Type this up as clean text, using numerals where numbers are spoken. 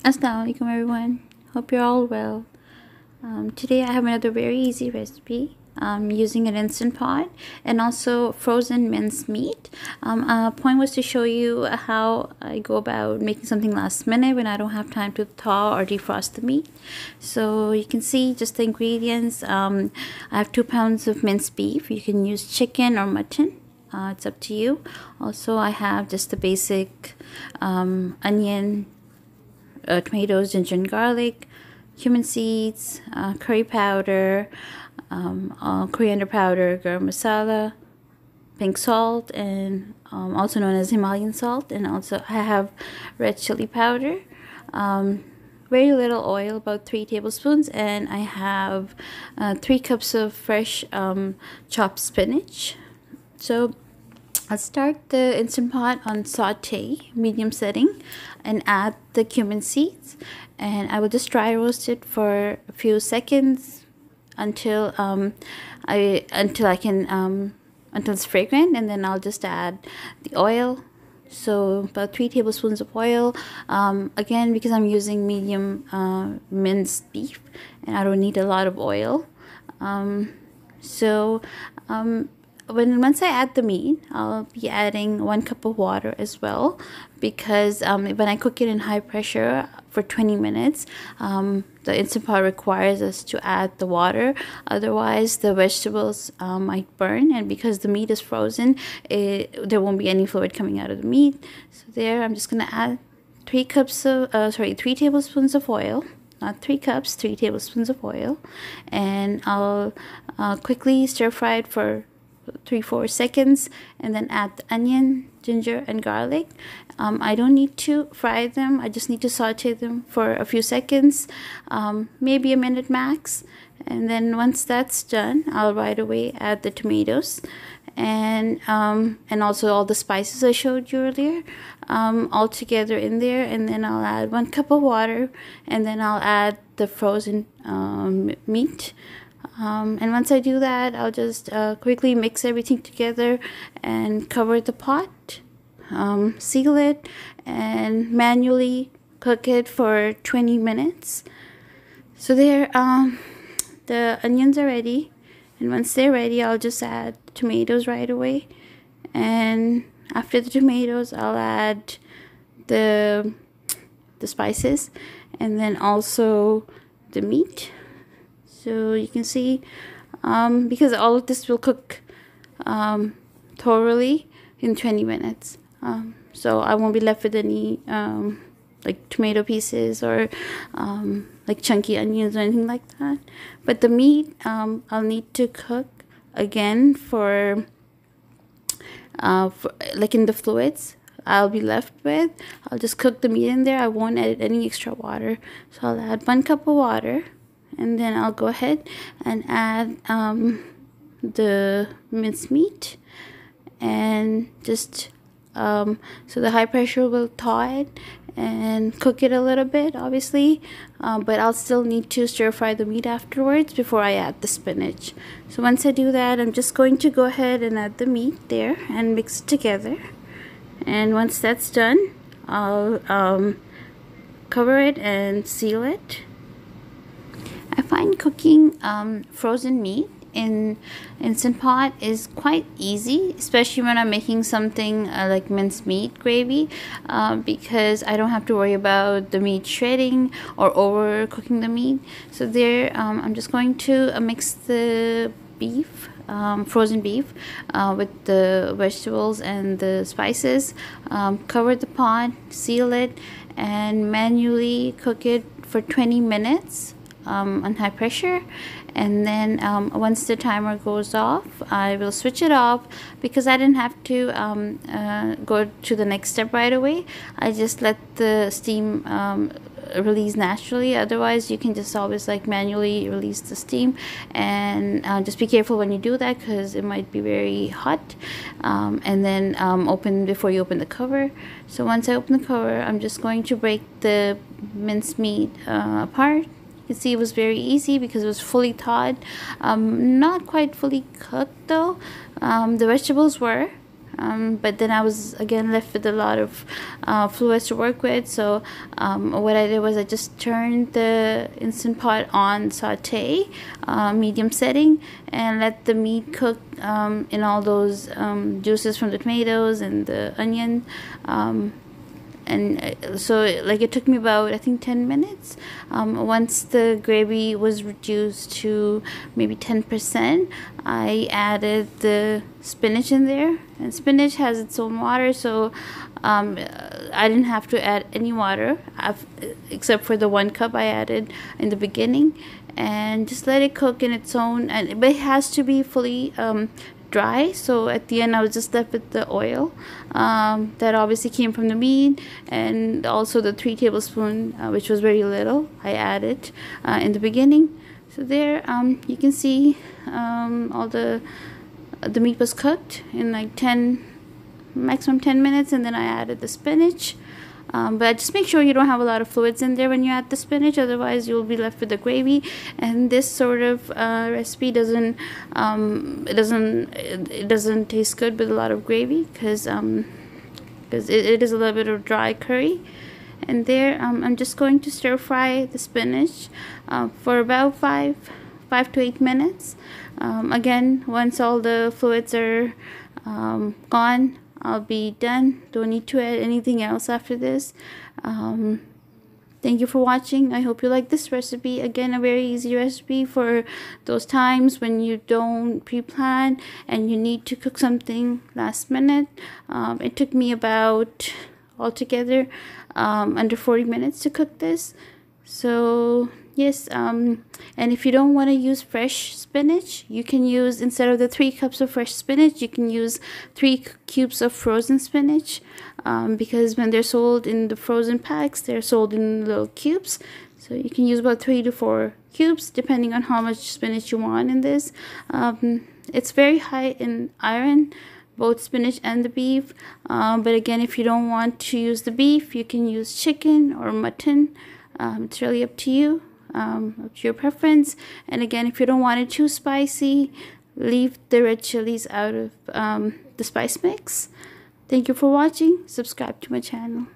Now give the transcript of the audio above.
Assalamualaikum everyone. Hope you're all well. Today I have another very easy recipe using an instant pot and also frozen minced meat. Point was to show you how I go about making something last minute when I don't have time to thaw or defrost the meat. So you can see just the ingredients. I have 2 pounds of minced beef. You can use chicken or mutton. It's up to you. Also, I have just the basic onion, tomatoes, ginger and garlic, cumin seeds, curry powder, coriander powder, garam masala, pink salt, and also known as Himalayan salt, and also I have red chili powder, very little oil, about 3 tablespoons, and I have 3 cups of fresh chopped spinach. So I'll start the Instant Pot on saute, medium setting, and add the cumin seeds. And I will just dry roast it for a few seconds until until it's fragrant, and then I'll just add the oil. So about 3 tablespoons of oil. Again, because I'm using medium minced beef, and I don't need a lot of oil. Once I add the meat, I'll be adding 1 cup of water as well, because when I cook it in high pressure for 20 minutes, the Instant Pot requires us to add the water. Otherwise, the vegetables might burn, and because the meat is frozen, there won't be any fluid coming out of the meat. So there, I'm just gonna add 3 tablespoons of oil. Not 3 cups, 3 tablespoons of oil, and I'll quickly stir fry it for 3-4 seconds, and then add the onion, ginger and garlic. I don't need to fry them, I just need to saute them for a few seconds, maybe a minute max. And then once that's done, I'll right away add the tomatoes and also all the spices I showed you earlier, all together in there. And then I'll add 1 cup of water, and then I'll add the frozen meat. And once I do that, I'll just quickly mix everything together and cover the pot, seal it, and manually cook it for 20 minutes. So there, the onions are ready, and once they're ready, I'll just add tomatoes right away. And after the tomatoes, I'll add the spices, and then also the meat. So you can see, because all of this will cook thoroughly in 20 minutes. So I won't be left with any like tomato pieces or like chunky onions or anything like that. But the meat, I'll need to cook again for like in the fluids I'll be left with. I'll just cook the meat in there. I won't add any extra water. So I'll add 1 cup of water. And then I'll go ahead and add the minced meat, and just so the high pressure will thaw it and cook it a little bit, obviously, but I'll still need to stir fry the meat afterwards before I add the spinach. So once I do that, I'm just going to go ahead and add the meat there and mix it together. And once that's done, I'll cover it and seal it. I find cooking frozen meat in Instant Pot is quite easy, especially when I'm making something like minced meat gravy, because I don't have to worry about the meat shredding or overcooking the meat. So there, I'm just going to mix the beef, frozen beef, with the vegetables and the spices, cover the pot, seal it, and manually cook it for 20 minutes. On high pressure. And then once the timer goes off, I will switch it off, because I didn't have to go to the next step right away. I just let the steam release naturally. Otherwise, you can just always like manually release the steam, and just be careful when you do that, because it might be very hot. And then open before you open the cover. So once I open the cover, I'm just going to break the minced meat apart. You can see it was very easy because it was fully thawed. Not quite fully cooked though. The vegetables were. But then I was again left with a lot of fluids to work with. So what I did was I just turned the Instant Pot on saute, medium setting, and let the meat cook in all those juices from the tomatoes and the onion. And so like it took me about, I think, 10 minutes. Once the gravy was reduced to maybe 10%, I added the spinach in there, and spinach has its own water, so I didn't have to add any water except for the 1 cup I added in the beginning, and just let it cook in its own. But it has to be fully dry, so at the end I was just left with the oil that obviously came from the meat, and also the 3 tablespoons, which was very little, I added in the beginning. So there you can see all the meat was cooked in like maximum 10 minutes, and then I added the spinach. But just make sure you don't have a lot of fluids in there when you add the spinach, otherwise you'll be left with the gravy. And this sort of recipe doesn't taste good with a lot of gravy, because it is a little bit of dry curry. And there I'm just going to stir fry the spinach for about 5 to 8 minutes. Again, once all the fluids are gone, I'll be done. Don't need to add anything else after this. Thank you for watching. I hope you like this recipe. Again, a very easy recipe for those times when you don't pre-plan and you need to cook something last minute. It took me about altogether under 40 minutes to cook this. So yes, and if you don't want to use fresh spinach, you can use, instead of the 3 cups of fresh spinach, you can use 3 cubes of frozen spinach, because when they're sold in the frozen packs, they're sold in little cubes. So you can use about 3 to 4 cubes depending on how much spinach you want in this. It's very high in iron, both spinach and the beef, but again, if you don't want to use the beef, you can use chicken or mutton. It's really up to you, up to your preference. And again, if you don't want it too spicy, leave the red chilies out of the spice mix. Thank you for watching. Subscribe to my channel.